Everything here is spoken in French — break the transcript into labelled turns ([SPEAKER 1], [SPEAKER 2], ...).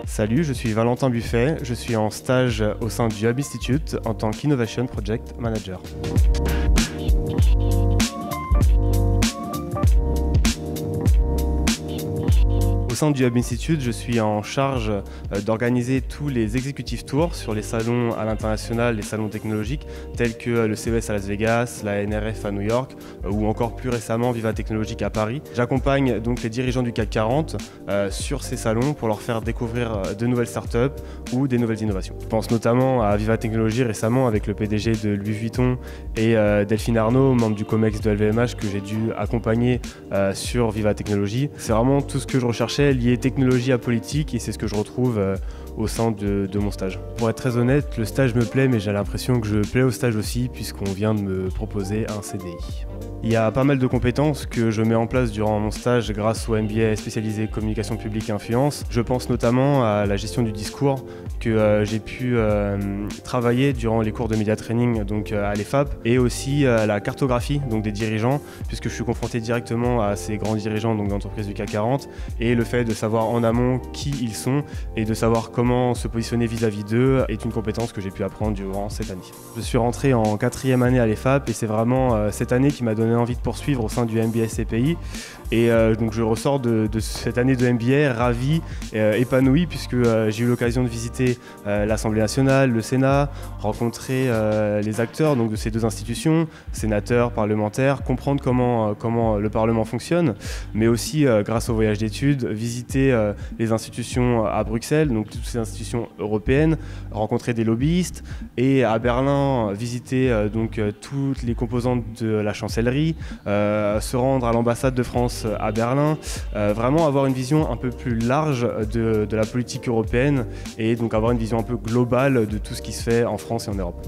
[SPEAKER 1] Salut, je suis Valentin Buffet, je suis en stage au sein du Hub Institute en tant qu'Innovation Project Manager. Au sein du Hub Institute, je suis en charge d'organiser tous les executive tours sur les salons à l'international, les salons technologiques tels que le CES à Las Vegas, la NRF à New York ou encore plus récemment Viva Technologique à Paris. J'accompagne donc les dirigeants du CAC 40 sur ces salons pour leur faire découvrir de nouvelles startups ou des nouvelles innovations. Je pense notamment à Viva Technologie récemment avec le PDG de Louis Vuitton et Delphine Arnault, membre du COMEX de LVMH que j'ai dû accompagner sur Viva Technologie. C'est vraiment tout ce que je recherchais lié technologie à politique et c'est ce que je retrouve au sein de mon stage. Pour être très honnête, le stage me plaît mais j'ai l'impression que je plais au stage aussi puisqu'on vient de me proposer un CDI. Il y a pas mal de compétences que je mets en place durant mon stage grâce au MBA spécialisé communication publique et influence. Je pense notamment à la gestion du discours que j'ai pu travailler durant les cours de media training donc à l'EFAP et aussi à la cartographie donc des dirigeants puisque je suis confronté directement à ces grands dirigeants donc d'entreprises du CAC 40 et le fait de savoir en amont qui ils sont et de savoir comment se positionner vis-à-vis d'eux est une compétence que j'ai pu apprendre durant cette année. Je suis rentré en 4e année à l'EFAP et c'est vraiment cette année qui m'a donné envie de poursuivre au sein du MBA CPI et donc je ressors de cette année de MBA ravi, épanoui puisque j'ai eu l'occasion de visiter l'Assemblée nationale, le Sénat, rencontrer les acteurs donc, de ces deux institutions, sénateurs, parlementaires, comprendre comment le Parlement fonctionne, mais aussi grâce au voyage d'études, visiter les institutions à Bruxelles, donc toutes ces institutions européennes, rencontrer des lobbyistes et à Berlin visiter donc toutes les composantes de la chancellerie, se rendre à l'ambassade de France à Berlin, vraiment avoir une vision un peu plus large de la politique européenne et donc avoir une vision un peu globale de tout ce qui se fait en France et en Europe.